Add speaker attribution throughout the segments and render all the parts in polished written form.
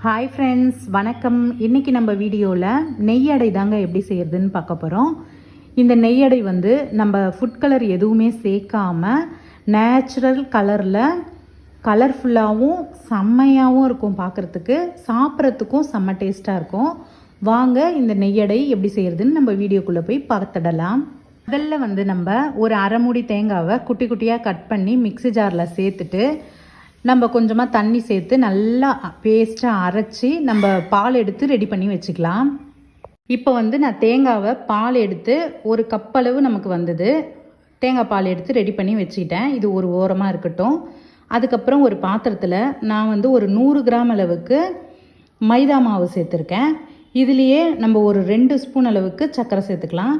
Speaker 1: Hi friends, வணக்கம். இன்றைக்கி நம்ம வீடியோவில் நெய் அடை தாங்க எப்படி செய்கிறதுன்னு பார்க்க போகிறோம். இந்த நெய் அடை வந்து நம்ம ஃபுட் கலர் எதுவுமே சேர்க்காமல் நேச்சுரல் கலரில் கலர்ஃபுல்லாகவும் செம்மையாகவும் இருக்கும். பார்க்குறதுக்கு சாப்பிட்றதுக்கும் செம்ம டேஸ்ட்டாக இருக்கும். வாங்க இந்த நெய் அடை எப்படி செய்கிறதுன்னு நம்ம வீடியோக்குள்ளே போய் பார்த்துடலாம். முதல்ல வந்து நம்ம ஒரு அரை மூடி தேங்காவை குட்டி குட்டியாக கட் பண்ணி மிக்ஸி ஜாரில் சேர்த்துட்டு நம்ம கொஞ்சமாக தண்ணி சேர்த்து நல்லா பேஸ்ட்டாக அரைச்சி நம்ம பால் எடுத்து ரெடி பண்ணி வச்சுக்கலாம். இப்போ வந்து நான் தேங்காவை பால் எடுத்து ஒரு கப் அளவு நமக்கு வந்தது. தேங்காய் பால் எடுத்து ரெடி பண்ணி வச்சுக்கிட்டேன். இது ஒரு ஓரமாக இருக்கட்டும். அதுக்கப்புறம் ஒரு பாத்திரத்தில் நான் வந்து ஒரு 100 கிராம் அளவுக்கு மைதா மாவு சேர்த்துருக்கேன். இதுலேயே நம்ம ஒரு 2 ஸ்பூன் அளவுக்கு சர்க்கரை சேர்த்துக்கலாம்.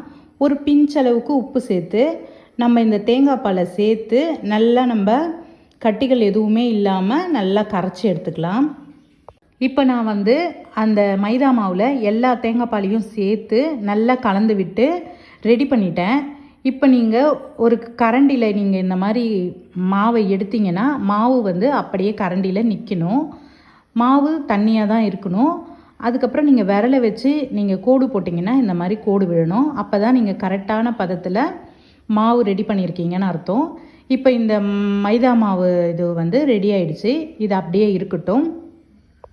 Speaker 1: ஒரு பிஞ்ச் அளவுக்கு உப்பு சேர்த்து நம்ம இந்த தேங்காய் பாலை சேர்த்து நல்லா நம்ம கட்டிகள் எதுவுமே இல்லாமல் நல்லா கரைச்சி எடுத்துக்கலாம். இப்போ நான் வந்து அந்த மைதா மாவில் எல்லா தேங்காய் பாலையும் சேர்த்து நல்லா கலந்து விட்டு ரெடி பண்ணிட்டேன். இப்போ நீங்கள் ஒரு கரண்டியில் நீங்கள் இந்த மாதிரி மாவை எடுத்தீங்கன்னா மாவு வந்து அப்படியே கரண்டியில் நிற்கணும். மாவு தண்ணியாக தான் இருக்கணும். அதுக்கப்புறம் நீங்கள் விரலை வச்சு நீங்கள் கோடு போட்டிங்கன்னா இந்த மாதிரி கோடு விழணும். அப்போ தான் நீங்கள் கரெக்டான பதத்தில் மாவு ரெடி பண்ணியிருக்கீங்கன்னு அர்த்தம். இப்போ இந்த மைதா மாவு இது வந்து ரெடி ஆயிடுச்சு. இது அப்படியே இருக்கட்டும்.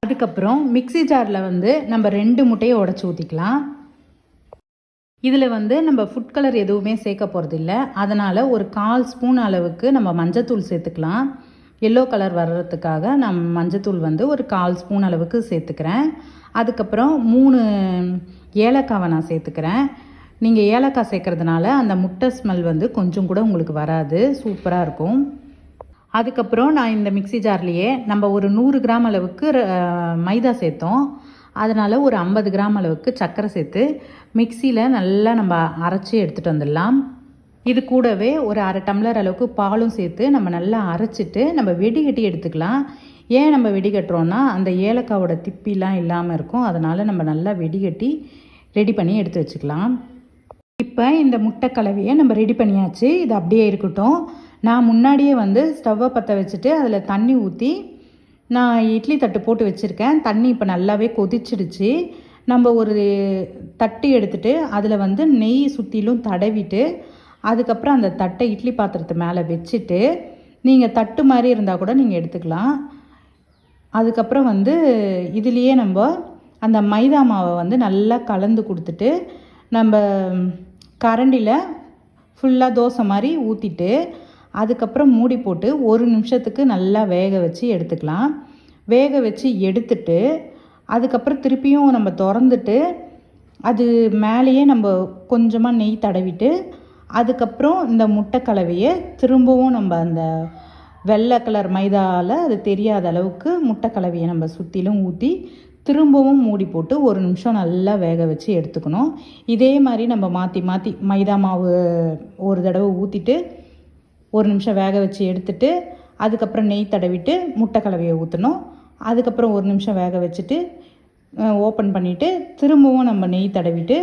Speaker 1: அதுக்கப்புறம் மிக்ஸி ஜாரில் வந்து நம்ம 2 முட்டையை உடச்சி ஊற்றிக்கலாம். இதில் வந்து நம்ம ஃபுட் கலர் எதுவுமே சேர்க்க போகிறதில்ல. அதனால் ஒரு 1/4 ஸ்பூன் அளவுக்கு நம்ம மஞ்சத்தூள் சேர்த்துக்கலாம். எல்லோ கலர் வர்றதுக்காக நான் மஞ்சத்தூள் வந்து ஒரு 1/4 ஸ்பூன் அளவுக்கு சேர்த்துக்கிறேன். அதுக்கப்புறம் 3 ஏலக்காவை நான் சேர்த்துக்கிறேன். நீங்கள் ஏலக்காய் சேர்க்குறதுனால அந்த முட்டை ஸ்மெல் வந்து கொஞ்சம் கூட உங்களுக்கு வராது, சூப்பராக இருக்கும். அதுக்கப்புறம் நான் இந்த மிக்ஸி ஜார்லேயே நம்ம ஒரு 100 கிராம் அளவுக்கு மைதா சேர்த்தோம். அதனால் ஒரு 50 கிராம் அளவுக்கு சர்க்கரை சேர்த்து மிக்சியில் நல்லா நம்ம அரைச்சி எடுத்துகிட்டு வந்துடலாம். இது கூடவே ஒரு அரை டம்ளர் அளவுக்கு பாலும் சேர்த்து நம்ம நல்லா அரைச்சிட்டு நம்ம வெடிகட்டி எடுத்துக்கலாம். ஏன் நம்ம வெடிகட்டுறோன்னா அந்த ஏலக்காவோட திப்பிலாம் இல்லாமல் இருக்கும். அதனால் நம்ம நல்லா வெடிகட்டி ரெடி பண்ணி எடுத்து வச்சுக்கலாம். இப்போ இந்த முட்டை கலவையை நம்ம ரெடி பண்ணியாச்சு. இது அப்படியே இருக்கட்டும். நான் முன்னாடியே வந்து ஸ்டவ்வை பற்ற வச்சுட்டு அதில் தண்ணி ஊற்றி நான் இட்லி தட்டு போட்டு வச்சுருக்கேன். தண்ணி இப்போ நல்லாவே கொதிச்சிடுச்சு. நம்ம ஒரு தட்டு எடுத்துகிட்டு அதில் வந்து நெய் சுற்றிலும் தடவிட்டு அதுக்கப்புறம் அந்த தட்டை இட்லி பாத்திரத்து மேலே வச்சுட்டு நீங்கள் தட்டு மாதிரி இருந்தால் கூட நீங்கள் எடுத்துக்கலாம். அதுக்கப்புறம் வந்து இதுலேயே நம்ம அந்த மைதா மாவை வந்து நல்லா கலந்து கொடுத்துட்டு நம்ம கரண்டியில் ஃபுல்லாக தோசை மாதிரி ஊற்றிட்டு அதுக்கப்புறம் மூடி போட்டு 1 நிமிஷத்துக்கு நல்லா வேக வச்சு எடுத்துக்கலாம். வேக வச்சு எடுத்துட்டு அதுக்கப்புறம் திருப்பியும் நம்ம திறந்துட்டு அது மேலேயே நம்ம கொஞ்சமாக நெய் தடவிட்டு அதுக்கப்புறம் இந்த முட்டை கலவையை திரும்பவும் நம்ம அந்த வெள்ளை கலர் மைதாவில் அது தெரியாத அளவுக்கு முட்டை கலவையை நம்ம சுற்றிலும் ஊற்றி திரும்பவும் மூடி போட்டு 1 நிமிஷம் நல்லா வேக வச்சு எடுத்துக்கணும். இதே மாதிரி நம்ம மாற்றி மாற்றி மைதா மாவு ஒரு தடவை ஊற்றிட்டு 1 நிமிஷம் வேக வச்சு எடுத்துட்டு அதுக்கப்புறம் நெய் தடவிட்டு முட்டை கலவையை ஊற்றணும். அதுக்கப்புறம் 1 நிமிஷம் வேக வச்சுட்டு ஓப்பன் பண்ணிவிட்டு திரும்பவும் நம்ம நெய் தடவிட்டு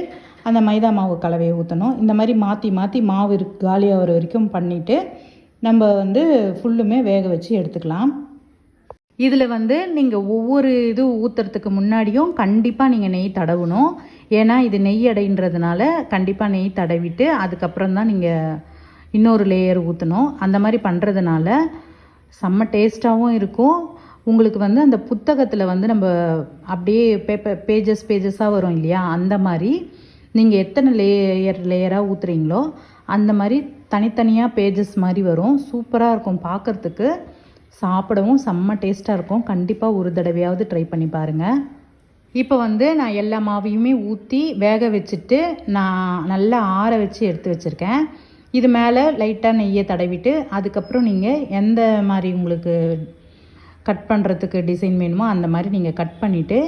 Speaker 1: அந்த மைதா மாவு கலவையை ஊற்றணும். இந்த மாதிரி மாற்றி மாற்றி மாவு காலியாகிற வரைக்கும் பண்ணிவிட்டு நம்ம வந்து ஃபுல்லுமே வேக வச்சு எடுத்துக்கலாம். இதில் வந்து நீங்கள் ஒவ்வொரு இது ஊற்றுறதுக்கு முன்னாடியும் கண்டிப்பாக நீங்கள் நெய் தடவணும். ஏன்னா இது நெய் அடைன்றதுனால கண்டிப்பாக நெய் தடவிட்டு அதுக்கப்புறம் தான் நீங்கள் இன்னொரு லேயர் ஊற்றணும். அந்த மாதிரி பண்ணுறதுனால செம்ம டேஸ்ட்டாகவும் இருக்கும். உங்களுக்கு வந்து அந்த புத்தகத்தில் வந்து நம்ம அப்படியே பேஜஸாக வரும் இல்லையா, அந்த மாதிரி நீங்கள் எத்தனை லேயராக ஊற்றுறீங்களோ அந்த மாதிரி தனித்தனியாக பேஜஸ் மாதிரி வரும். சூப்பராக இருக்கும் பார்க்குறதுக்கு. சாப்பிடவும் செம்ம டேஸ்ட்டாக இருக்கும். கண்டிப்பாக ஒரு தடவையாவது ட்ரை பண்ணி பாருங்கள். இப்போ வந்து நான் எல்லா மாவையுமே ஊற்றி வேக வச்சுட்டு நான் நல்லா ஆற வச்சு எடுத்து வச்சுருக்கேன். இது மேலே லைட்டாக நெய்யை தடவிட்டு அதுக்கப்புறம் நீங்கள் எந்த மாதிரி உங்களுக்கு கட் பண்ணுறதுக்கு டிசைன் வேணுமோ அந்த மாதிரி நீங்கள் கட் பண்ணிவிட்டு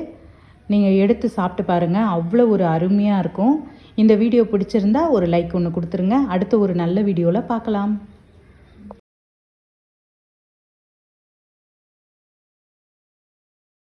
Speaker 1: நீங்கள் எடுத்து சாப்பிட்டு பாருங்கள். அவ்வளோ ஒரு அருமையாக இருக்கும். இந்த வீடியோ பிடிச்சிருந்தா ஒரு லைக் ஒன்று கொடுத்துருங்க. அடுத்த ஒரு நல்ல வீடியோவில் பார்க்கலாம்.